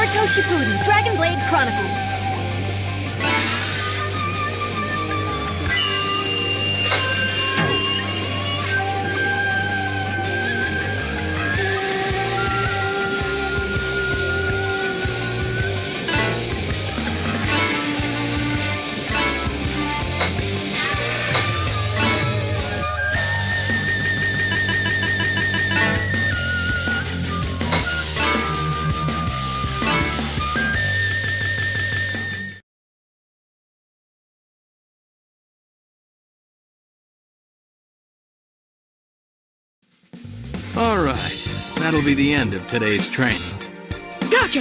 Naruto Shippuden, Dragon Blade Chronicles. All right, that'll be the end of today's training. Gotcha!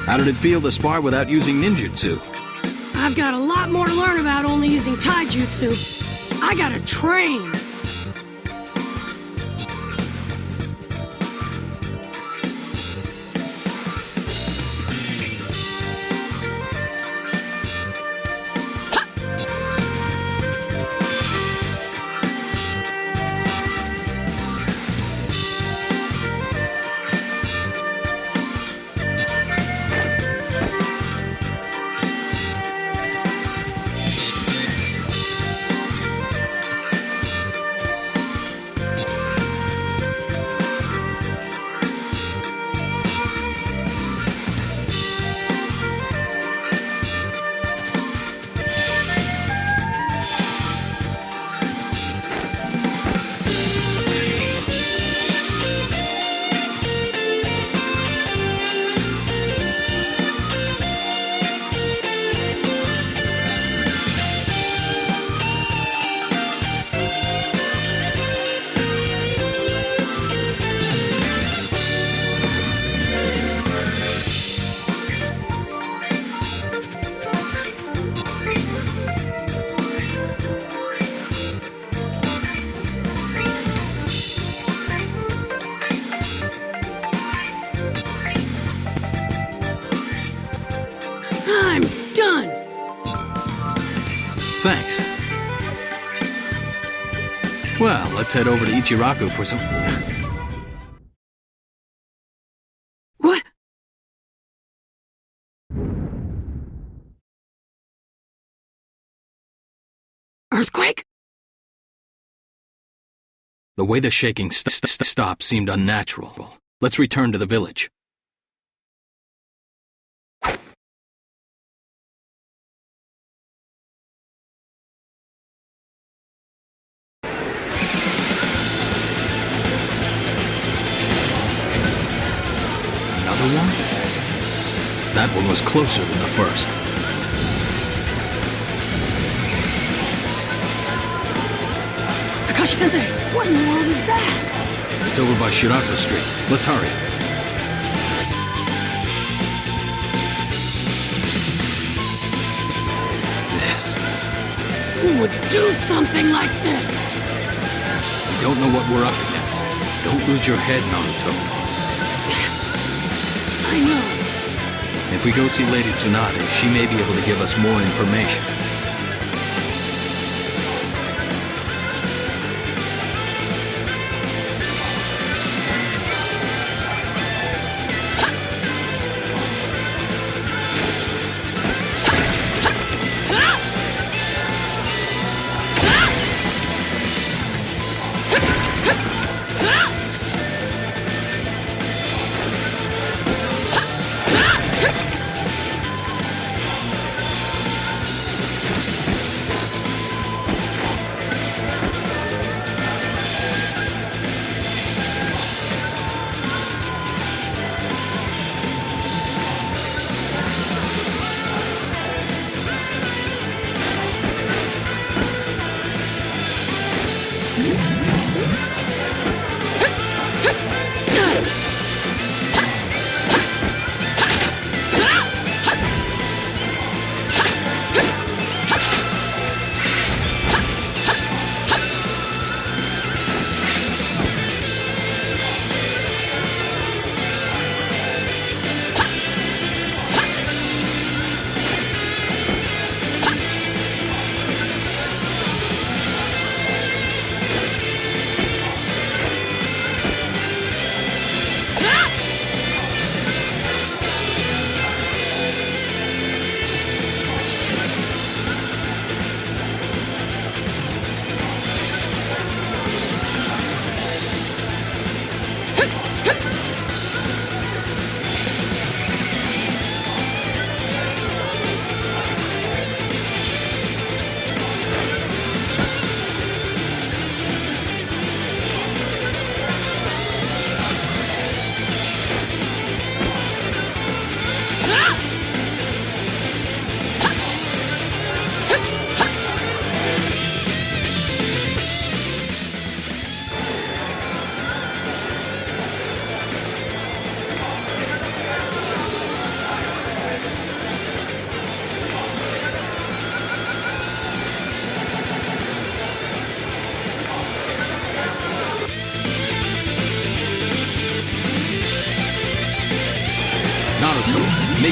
How did it feel to spar without using ninjutsu? I've got a lot more to learn about only using taijutsu. I gotta train. I'm done! Thanks. Well, let's head over to Ichiraku for some... What? Earthquake? The way the shaking stopped seemed unnatural. Let's return to the village. Another one? That one was closer than the first. Kakashi-sensei, what in the world is that? It's over by Shirato Street. Let's hurry. This. Who would do something like this? We don't know what we're up against. Don't lose your head, Naruto. I know. If we go see Lady Tsunade, she may be able to give us more information.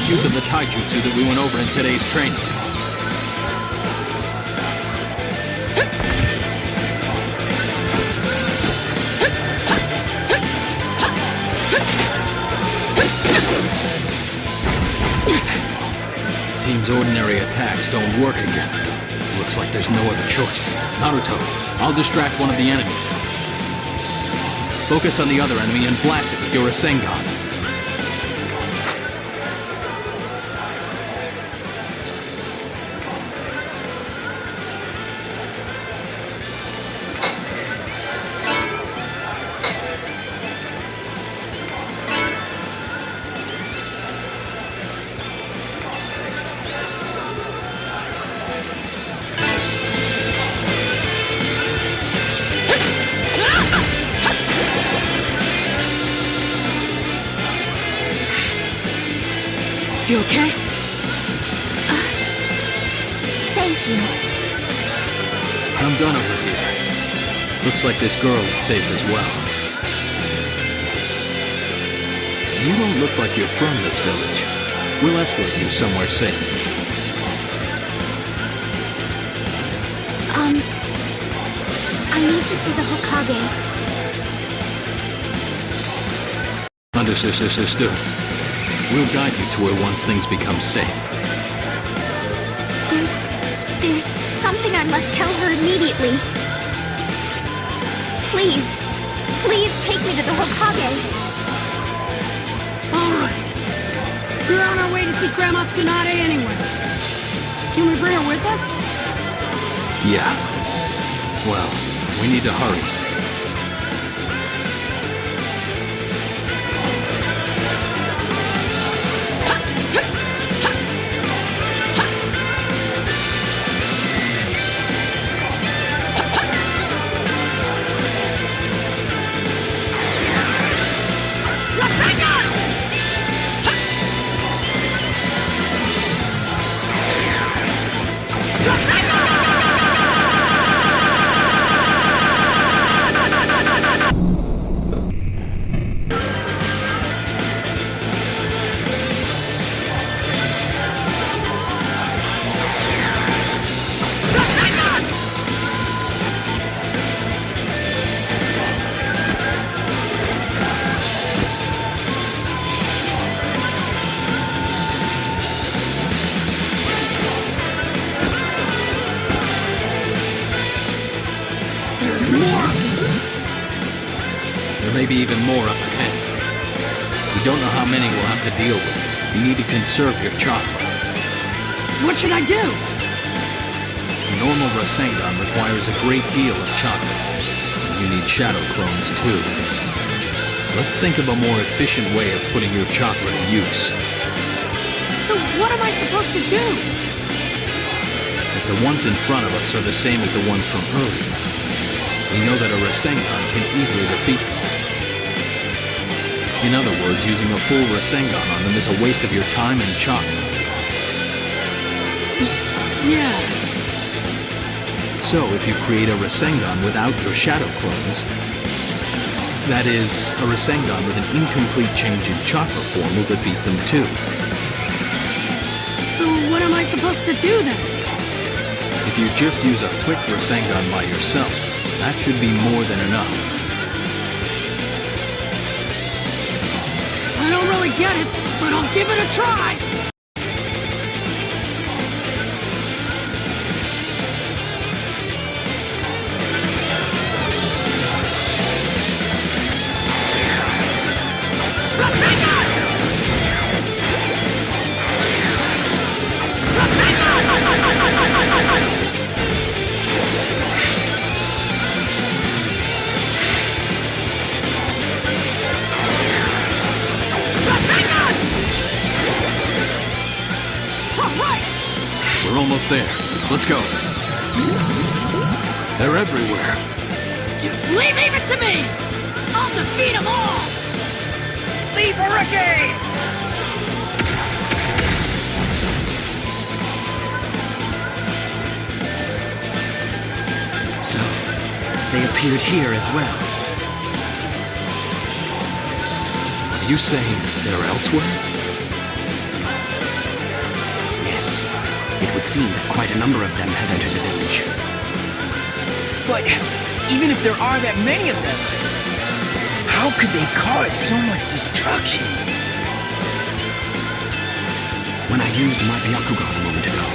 use of the taijutsu that we went over in today's training. Seems ordinary attacks don't work against them. Looks like there's no other choice. Naruto, I'll distract one of the enemies. Focus on the other enemy and blast it with your Rasengan. You okay? Thank you. I'm done over here. Looks like this girl is safe as well. You don't look like you're from this village. We'll escort you somewhere safe. I need to see the Hokage. Understood. We'll guide you to where once things become safe. There's something I must tell her immediately. Please take me to the Hokage. All right. We're on our way to see Grandma Tsunade anyway. Can we bring her with us? Yeah. Well, we need to hurry. There may be even more up ahead. We don't know how many we'll have to deal with. You need to conserve your chakra. What should I do? A normal Rasengan requires a great deal of chakra. You need shadow clones too. Let's think of a more efficient way of putting your chakra to use. So what am I supposed to do? If the ones in front of us are the same as the ones from earlier, we know that a Rasengan can easily defeat them. In other words, using a full Rasengan on them is a waste of your time and chakra. Yeah. So if you create a Rasengan without your shadow clones, that is, a Rasengan with an incomplete change in chakra form will defeat them too. So what am I supposed to do then? If you just use a quick Rasengan by yourself, that should be more than enough. I don't really get it, but I'll give it a try! We're almost there. Let's go. They're everywhere. Just leave it to me! I'll defeat them all! Leave Hurricane! So, they appeared here as well. Are you saying they're elsewhere? It would seem that quite a number of them have entered the village. But even if there are that many of them, how could they cause so much destruction? When I used my Byakugan a moment ago,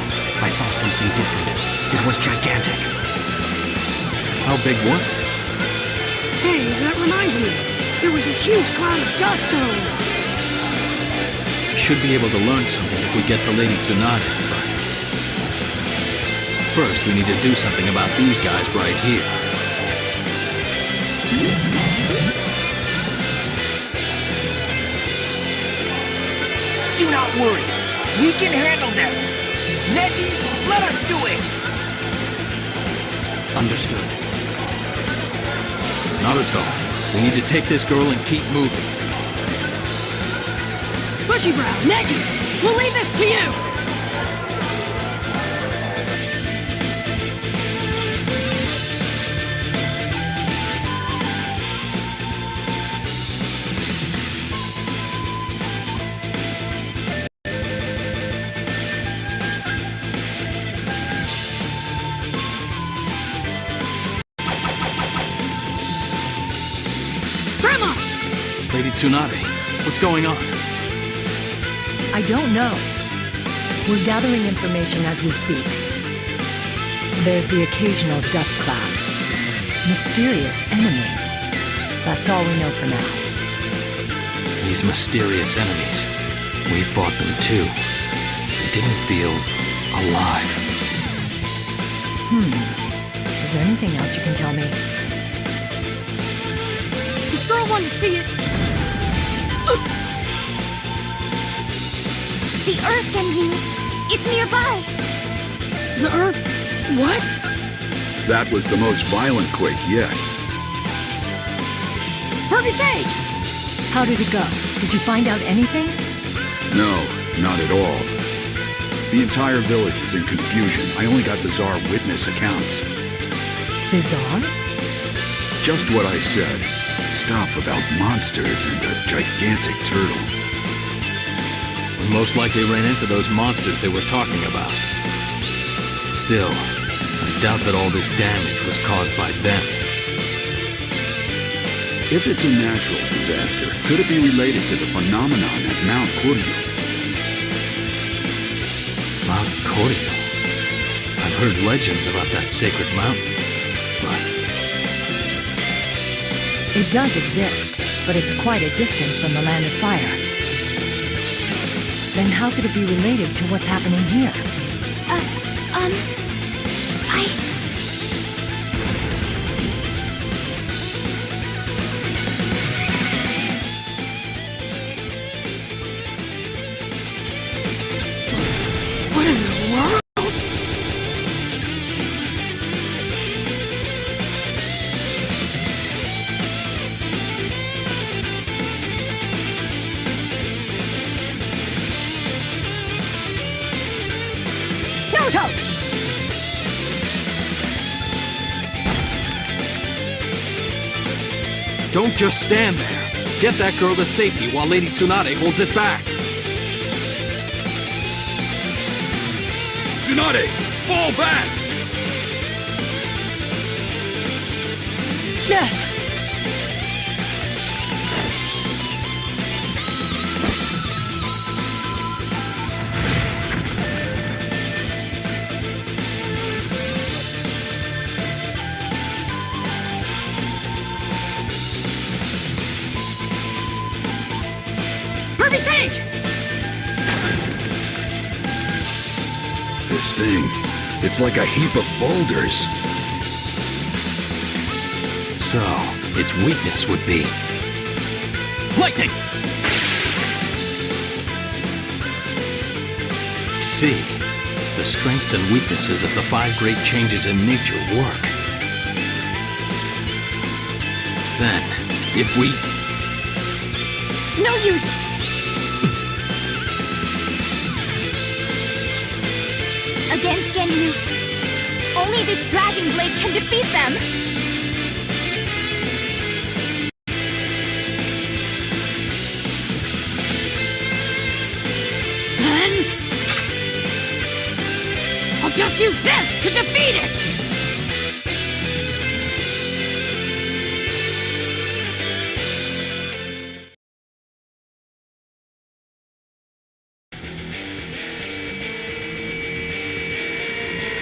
I saw something different. It was gigantic. How big was it? Hey, that reminds me. There was this huge cloud of dust earlier. Should be able to learn something if we get to Lady Tsunade, but... First, we need to do something about these guys right here. Do not worry. We can handle them. Neji, let us do it. Understood. Naruto, we need to take this girl and keep moving. Bushy Brow, Neji, we'll leave this to you! Grandma! Lady Tsunade, what's going on? I don't know. We're gathering information as we speak. There's the occasional dust cloud. Mysterious enemies. That's all we know for now. These mysterious enemies. We fought them too. They didn't feel alive. Is there anything else you can tell me? This girl wanted to see it. The Earth, Genryu. It's nearby. The Earth... what? That was the most violent quake yet. Herbie Sage! How did it go? Did you find out anything? No, not at all. The entire village is in confusion. I only got bizarre witness accounts. Bizarre? Just what I said. Stuff about monsters and a gigantic turtle. We most likely ran into those monsters they were talking about. Still, I doubt that all this damage was caused by them. If it's a natural disaster, could it be related to the phenomenon at Mount Koryu? Mount Koryu? I've heard legends about that sacred mountain, but... It does exist, but it's quite a distance from the Land of Fire. Then how could it be related to what's happening here? What in the world? Naruto! Don't just stand there. Get that girl to safety while Lady Tsunade holds it back. Tsunade! Fall back! Herbie Sage! This thing, it's like a heap of boulders. So, its weakness would be... lightning! See, the strengths and weaknesses of the 5 great changes in nature work. Then, if we... It's no use. Against Genryu. Only this dragon blade can defeat them. Then... just use this to defeat it!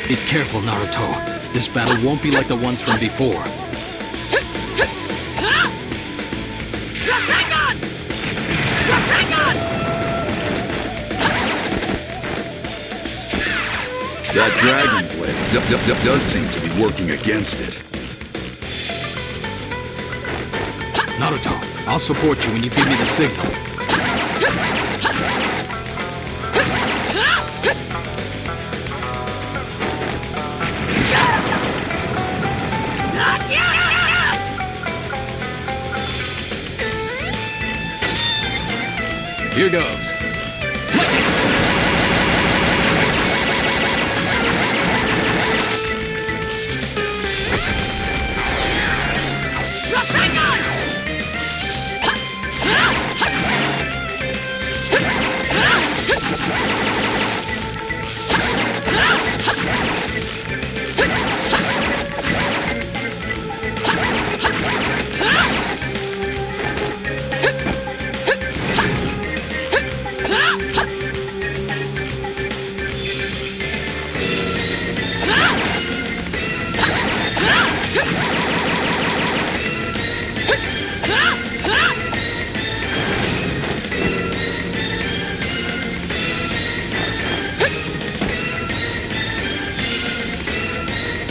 Be careful, Naruto. This battle won't be like the ones from before. That dragon blade does seem to be working against it. Naruto, I'll support you when you give me the signal. Here goes.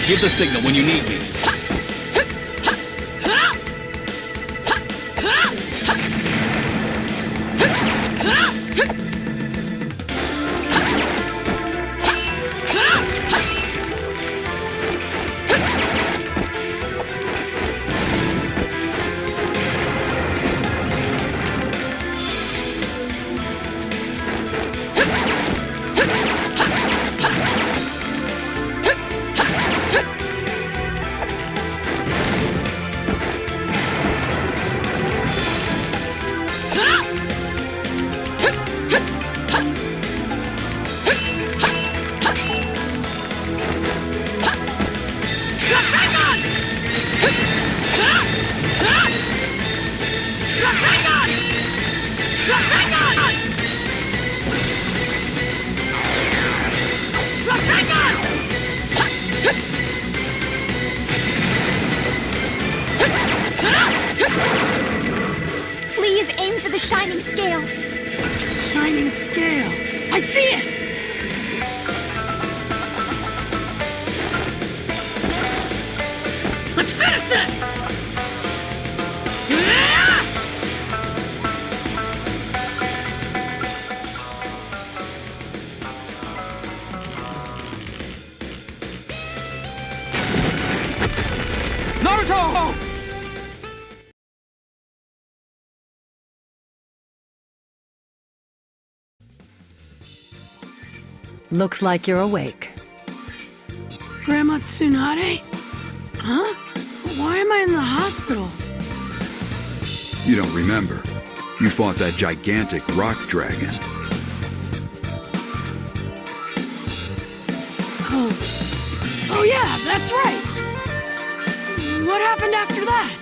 Give the signal when you need me. Please aim for the shining scale. Shining scale. I see it! Let's finish this! Naruto! Looks like you're awake. Grandma Tsunade? Huh? Why am I in the hospital? You don't remember. You fought that gigantic rock dragon. Oh yeah, that's right! What happened after that?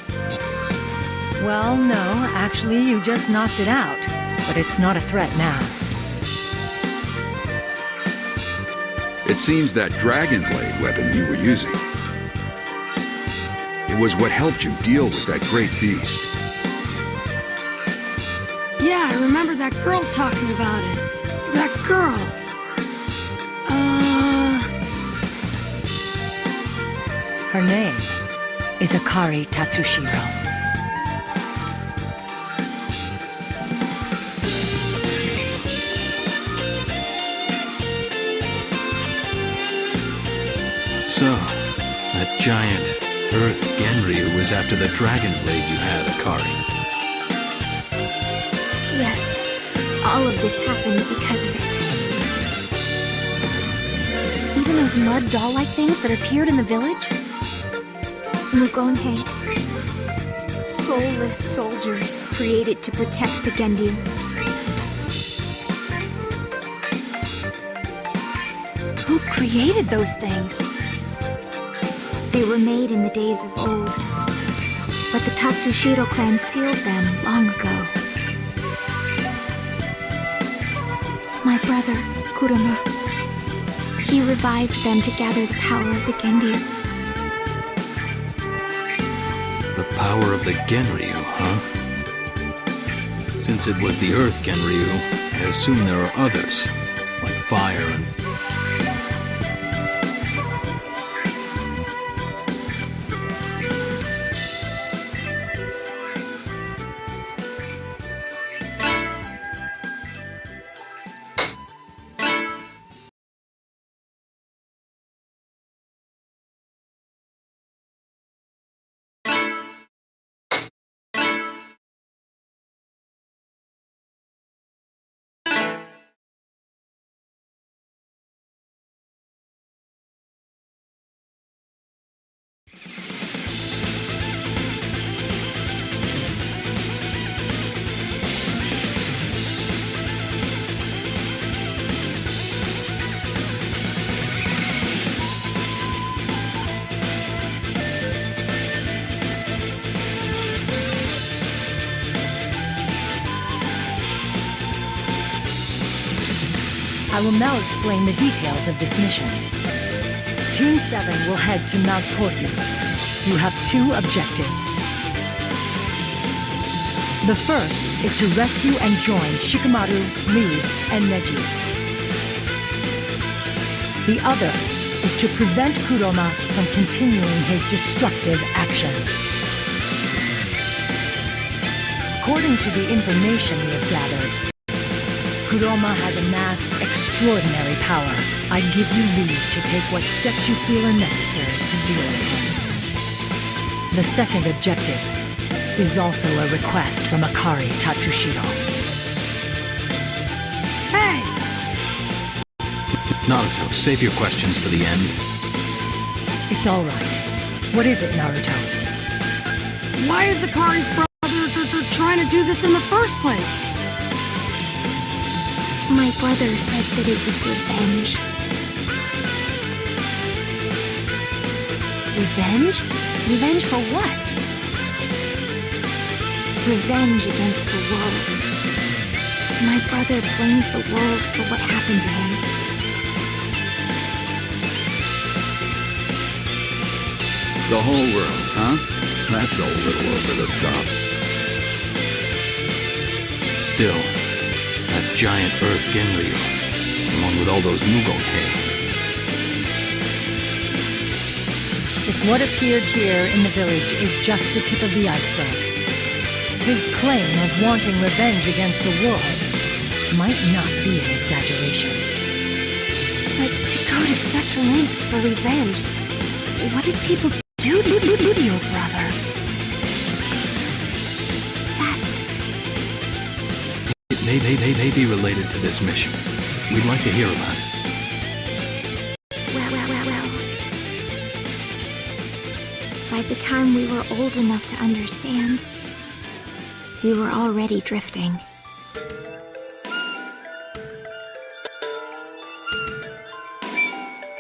Well, no, actually, you just knocked it out. But it's not a threat now. It seems that dragon blade weapon you were using. It was what helped you deal with that great beast. Yeah, I remember that girl talking about it. That girl. Her name is Akari Tatsushiro. So, that giant Earth Genryu was after the dragon blade you had, Akari. Yes, all of this happened because of it. Even those mud doll-like things that appeared in the village? Mugonhei. Soulless soldiers created to protect the Gendyu. Who created those things? They were made in the days of old, but the Tatsushiro clan sealed them long ago. My brother, Kuruma, he revived them to gather the power of the Genryu. The power of the Genryu, huh? Since it was the Earth Genryu, I assume there are others, like fire and... I will now explain the details of this mission. Team 7 will head to Mount Koryu. You have 2 objectives. The first is to rescue and join Shikamaru, Lee, and Neji. The other is to prevent Kuroma from continuing his destructive actions. According to the information we have gathered, Kuroma has amassed extraordinary power. I give you leave to take what steps you feel are necessary to deal with him. The second objective is also a request from Akari Tatsushiro. Hey! Naruto, save your questions for the end. It's all right. What is it, Naruto? Why is Akari's brother trying to do this in the first place? My brother said that it was revenge. Revenge? Revenge for what? Revenge against the world. My brother blames the world for what happened to him. The whole world, huh? That's a little over the top. Still, that giant Earth Genryu, along with all those Mugohei. If what appeared here in the village is just the tip of the iceberg, his claim of wanting revenge against the world might not be an exaggeration. But to go to such lengths for revenge, what did people do to your brother? That's... It may be related to this mission. We'd like to hear about it. Well. By the time we were old enough to understand, we were already drifting.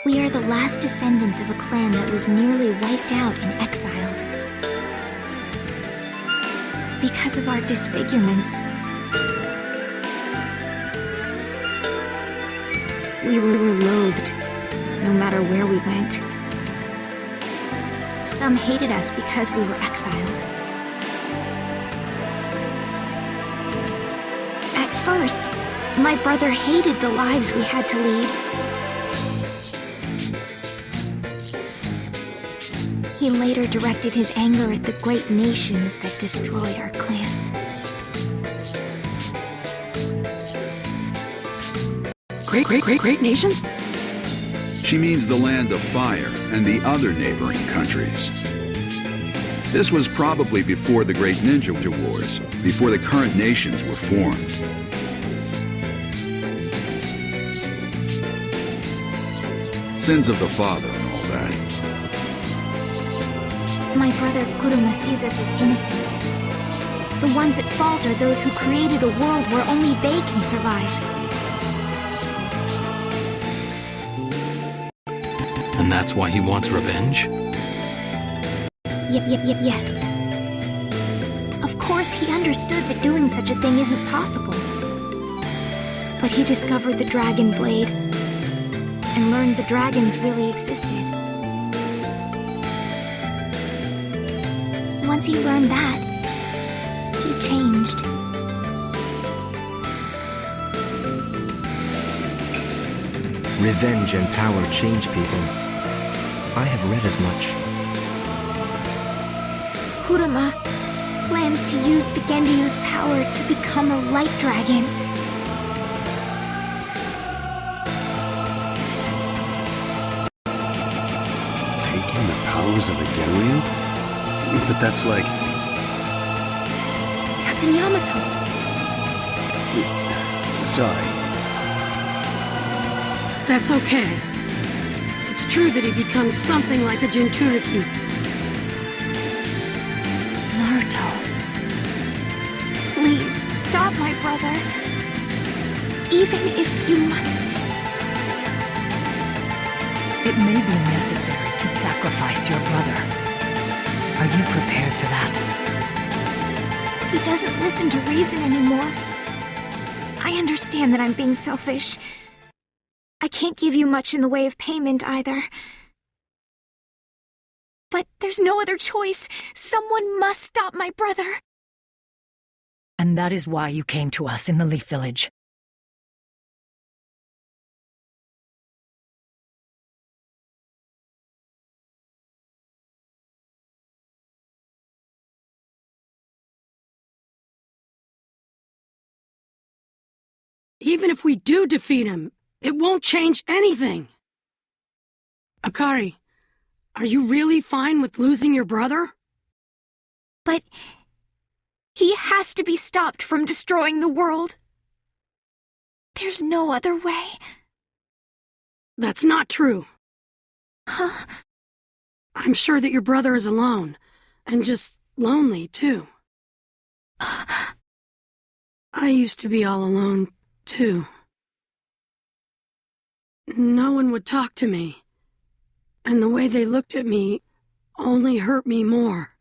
We are the last descendants of a clan that was nearly wiped out and exiled. Because of our disfigurements, we were loathed, no matter where we went. Some hated us because we were exiled. At first, my brother hated the lives we had to lead. He later directed his anger at the great nations that destroyed our clan. Great nations? She means the land of fire and the other neighboring countries. This was probably before the Great Ninja Wars, before the current nations were formed. Sins of the father and all that. My brother Kuruma sees us as innocents. The ones at fault are those who created a world where only they can survive. And that's why he wants revenge? Yes. Of course, he understood that doing such a thing isn't possible. But he discovered the dragon blade and learned the dragons really existed. Once he learned that, he changed. Revenge and power change people. I have read as much. Kurama plans to use the Genryu's power to become a light dragon. Taking the powers of a Genryu? But that's like... Captain Yamato. Sorry. That's okay. It's true that he becomes something like a Jinchuriki. Naruto. Please, stop my brother. Even if you must. It may be necessary to sacrifice your brother. Are you prepared for that? He doesn't listen to reason anymore. I understand that I'm being selfish. I can't give you much in the way of payment either. But there's no other choice. Someone must stop my brother. And that is why you came to us in the Leaf Village. Even if we do defeat him, it won't change anything. Akari, are you really fine with losing your brother? But he has to be stopped from destroying the world. There's no other way. That's not true. Huh? I'm sure that your brother is alone, and just lonely, too. I used to be all alone, too. No one would talk to me, and the way they looked at me only hurt me more.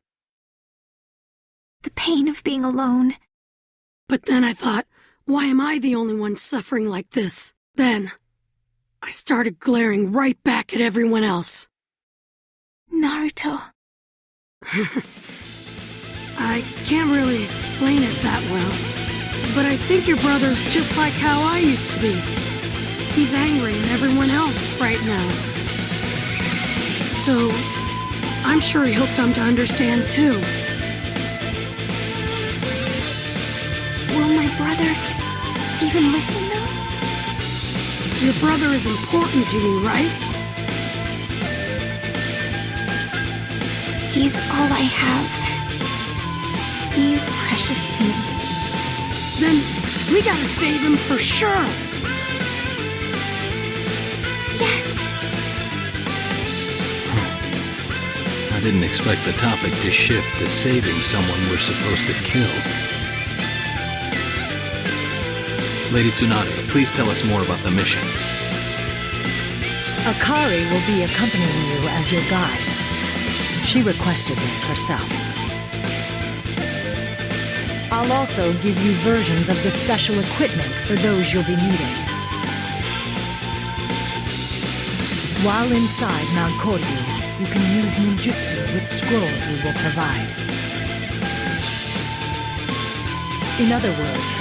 The pain of being alone. But then I thought, why am I the only one suffering like this? Then, I started glaring right back at everyone else. Naruto. I can't really explain it that well, but I think your brother's just like how I used to be. He's angry at everyone else right now. So, I'm sure he'll come to understand too. Will my brother even listen, though? Your brother is important to you, right? He's all I have. He is precious to me. Then we gotta save him for sure. Yes! I didn't expect the topic to shift to saving someone we're supposed to kill. Lady Tsunade, please tell us more about the mission. Akari will be accompanying you as your guide. She requested this herself. I'll also give you versions of the special equipment for those you'll be meeting. While inside Mount Koryu, you can use ninjutsu with scrolls we will provide. In other words,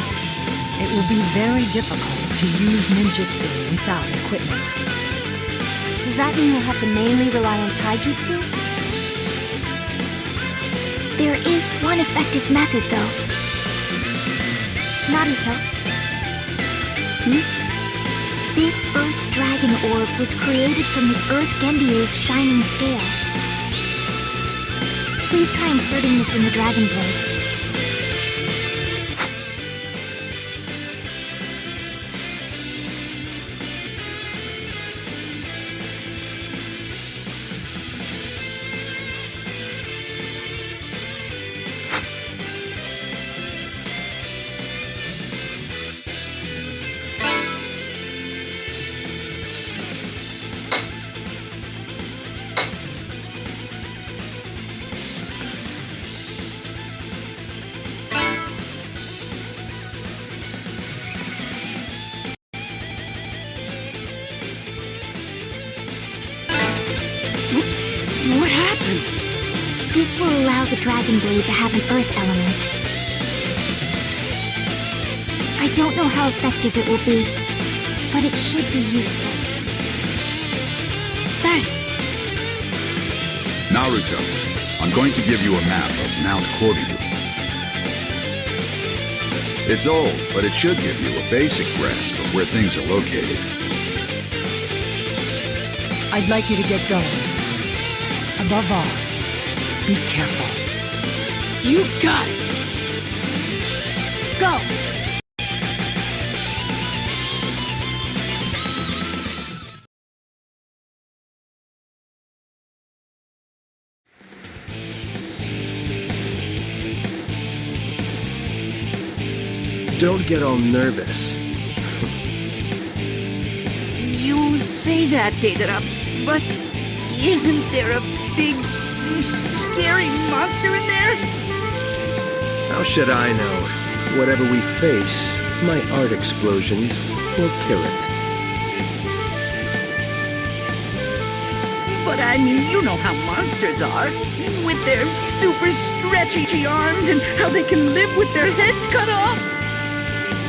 it will be very difficult to use ninjutsu without equipment. Does that mean we'll have to mainly rely on taijutsu? There is one effective method, though. Naruto. This Earth Dragon Orb was created from the Earth Genryu's shining scale. Please try inserting this in the Dragon Blade. What happened? This will allow the dragon blade to have an earth element. I don't know how effective it will be, but it should be useful. Thanks. Naruto, I'm going to give you a map of Mount Koryu. It's old, but it should give you a basic grasp of where things are located. I'd like you to get going. Above all, be careful. You got it. Go! Don't get all nervous. You say that, Deidara, but isn't there a big, scary monster in there? How should I know? Whatever we face, my art explosions will kill it. But I mean, you know how monsters are. With their super stretchy arms and how they can live with their heads cut off.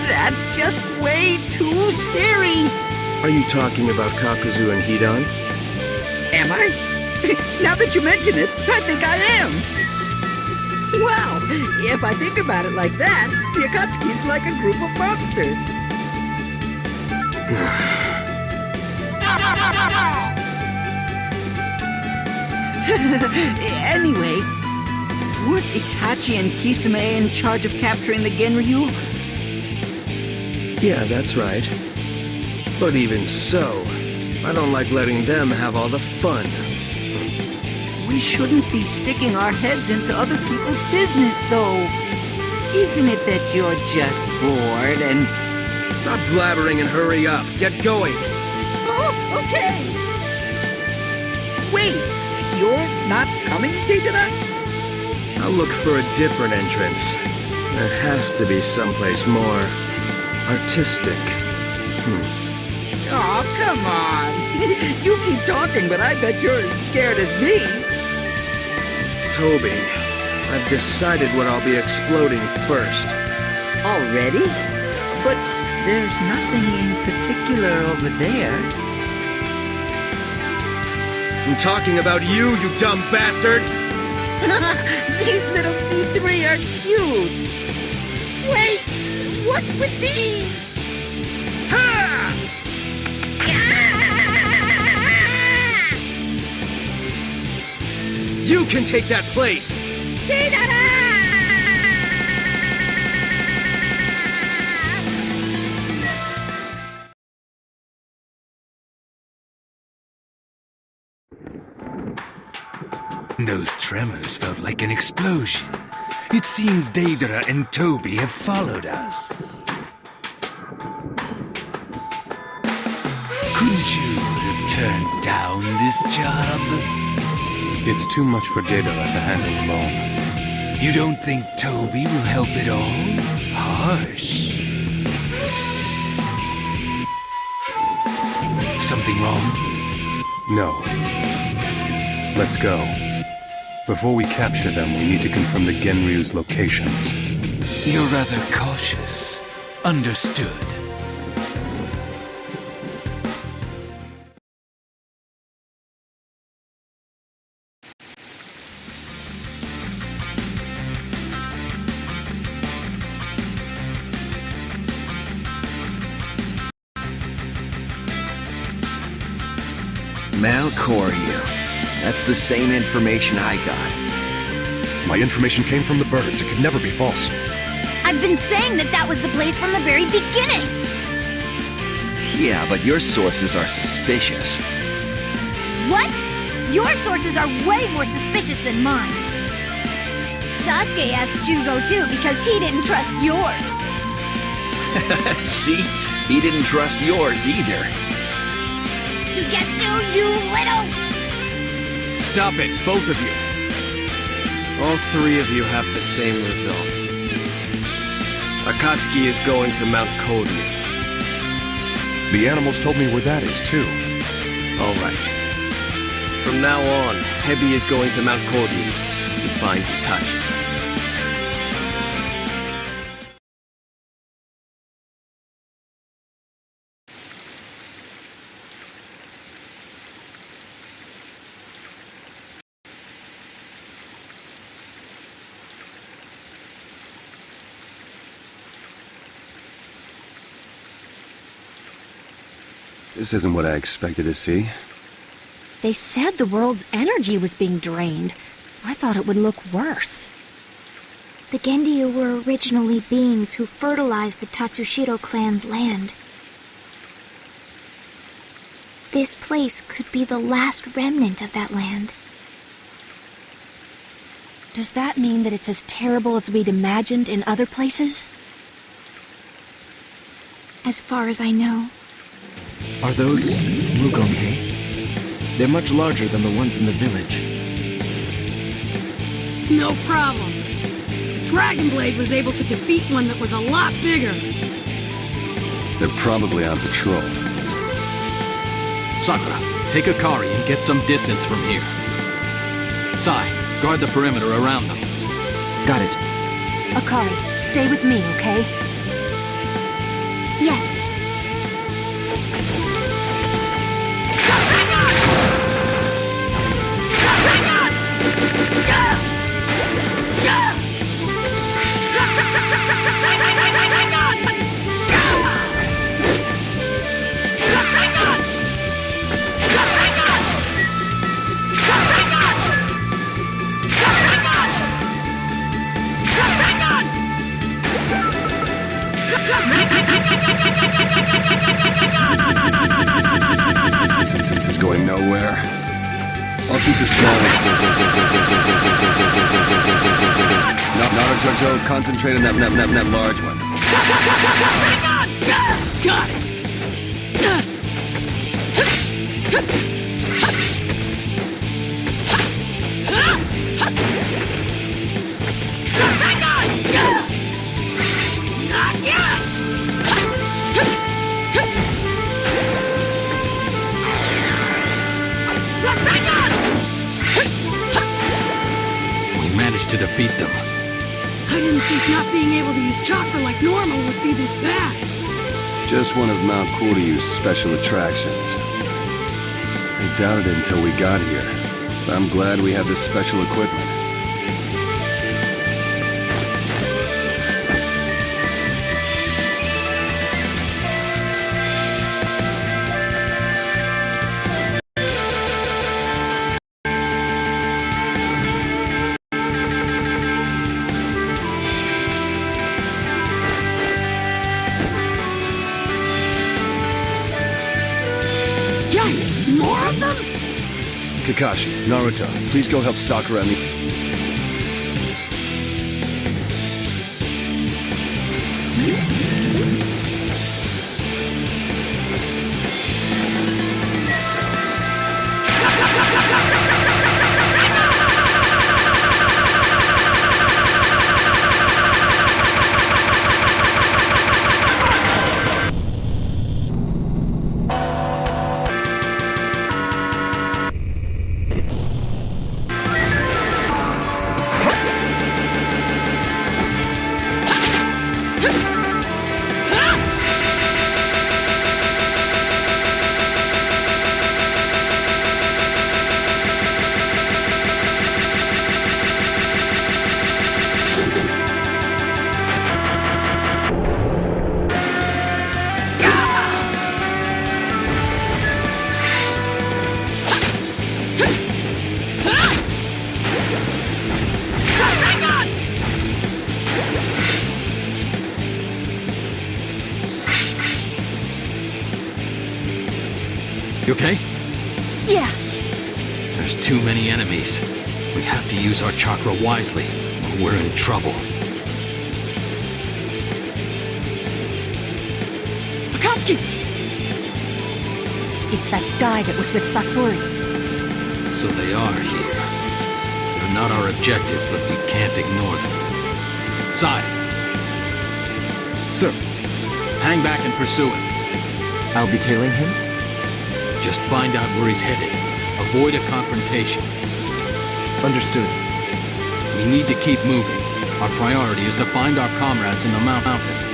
That's just way too scary. Are you talking about Kakuzu and Hidan? Am I? Now that you mention it, I think I am. Wow, if I think about it like that, the Akatsuki's like a group of monsters. Anyway, weren't Itachi and Kisame in charge of capturing the Genryu? Yeah, that's right. But even so, I don't like letting them have all the fun. We shouldn't be sticking our heads into other people's business, though. Isn't it that you're just bored and... Stop blabbering and hurry up. Get going. Oh, okay. Wait, you're not coming, Deidara? I'll look for a different entrance. There has to be someplace more artistic. Oh, come on. You keep talking, but I bet you're as scared as me. Toby, I've decided what I'll be exploding first. Already? But there's nothing in particular over there. I'm talking about you, you dumb bastard! These little C3 are cute. Wait, what's with these? Ha! You can take that place! Those tremors felt like an explosion. It seems Deidara and Toby have followed us. Couldn't you have turned down this job? It's too much for Deidara to handle alone. You don't think Toby will help at all? Harsh. Something wrong? No. Let's go. Before we capture them, we need to confirm the Genryu's locations. You're rather cautious. Understood. Mount Koryu. That's the same information I got. My information came from the birds. It could never be false. I've been saying that was the place from the very beginning. Yeah, but your sources are suspicious. What? Your sources are way more suspicious than mine. Sasuke asked Jugo too because he didn't trust yours. See? He didn't trust yours either. Sugetsu, you little... Stop it, both of you. All three of you have the same result. Akatsuki is going to Mount Koryu. The animals told me where that is, too. All right. From now on, Hebi is going to Mount Koryu to find Touch. This isn't what I expected to see. They said the world's energy was being drained. I thought it would look worse. The Genryu were originally beings who fertilized the Tatsushiro clan's land. This place could be the last remnant of that land. Does that mean that it's as terrible as we'd imagined in other places? As far as I know. Are those Mugonhei? They're much larger than the ones in the village. No problem. Dragon Blade was able to defeat one that was a lot bigger. They're probably on patrol. Sakura, take Akari and get some distance from here. Sai, guard the perimeter around them. Got it. Akari, stay with me, okay? Yes. This is going nowhere. I'll keep the small Naruto, concentrate on that large one. Got We managed to defeat them. I didn't think not being able to use chakra like normal would be this bad. Just one of Mount Koryu's special attractions. I doubted it until we got here, but I'm glad we have this special equipment. Yikes, more of them? Kakashi, Naruto, please go help Sakura and the... You okay? Yeah. There's too many enemies. We have to use our chakra wisely, or we're in trouble. Akatsuki! It's that guy that was with Sasori. So they are here. They're not our objective, but we can't ignore them. Sai! Sir. Hang back and pursue him. I'll be tailing him? Just find out where he's headed. Avoid a confrontation. Understood. We need to keep moving. Our priority is to find our comrades in the mountain.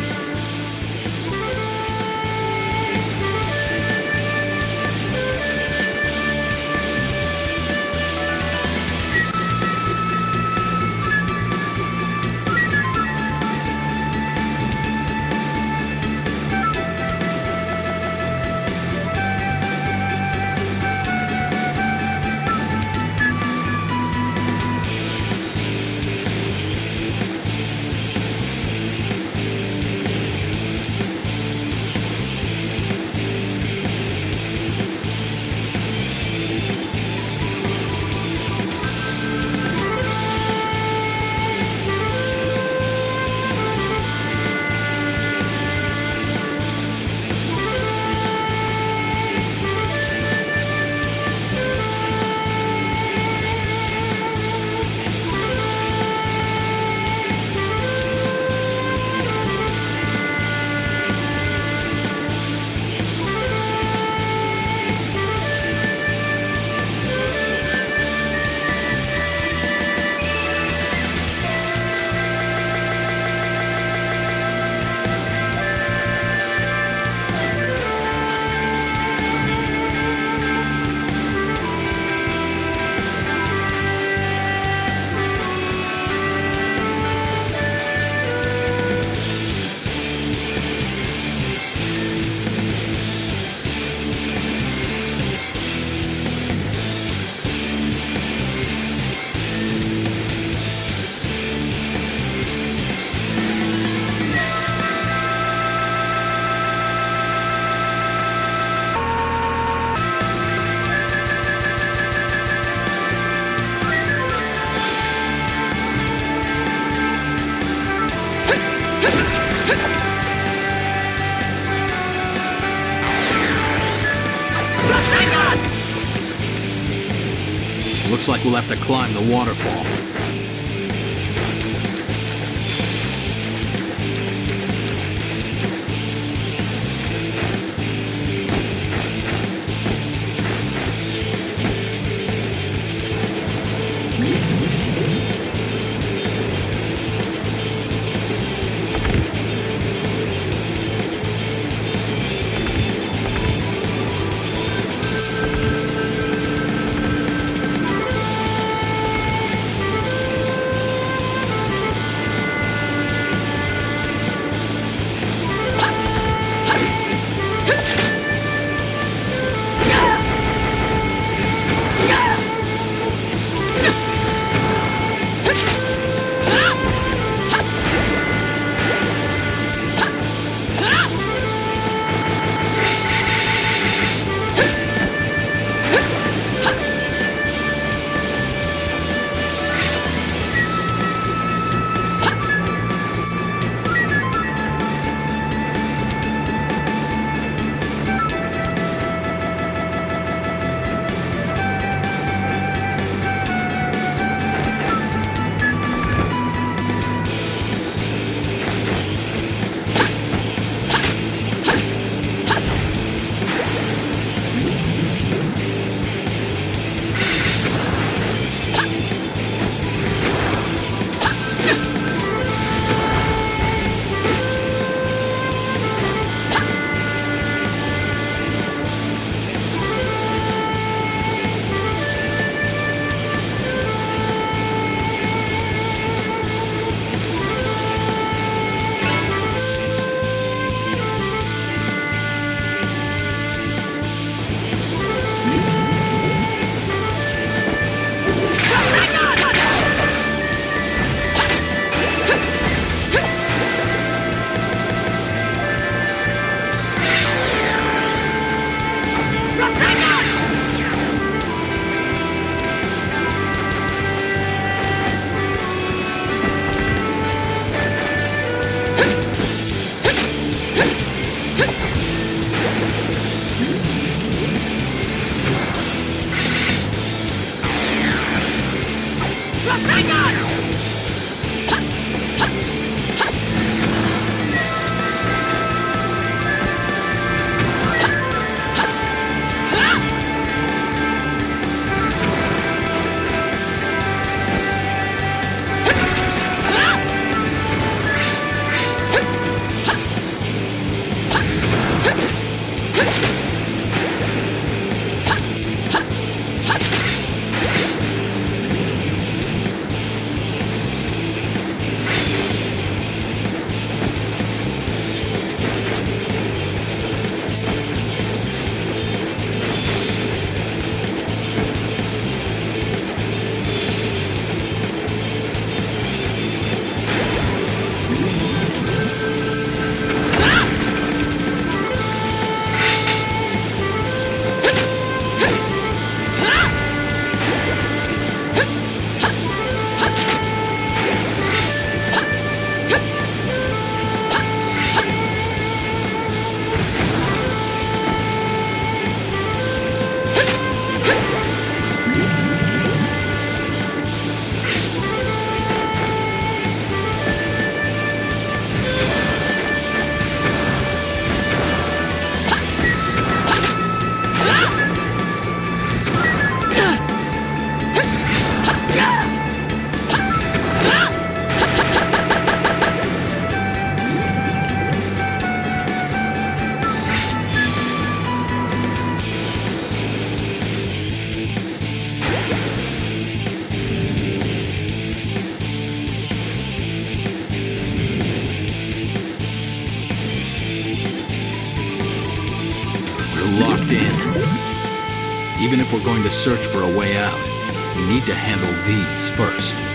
Looks like we'll have to climb the waterfall. going to search for a way out, you need to handle these first.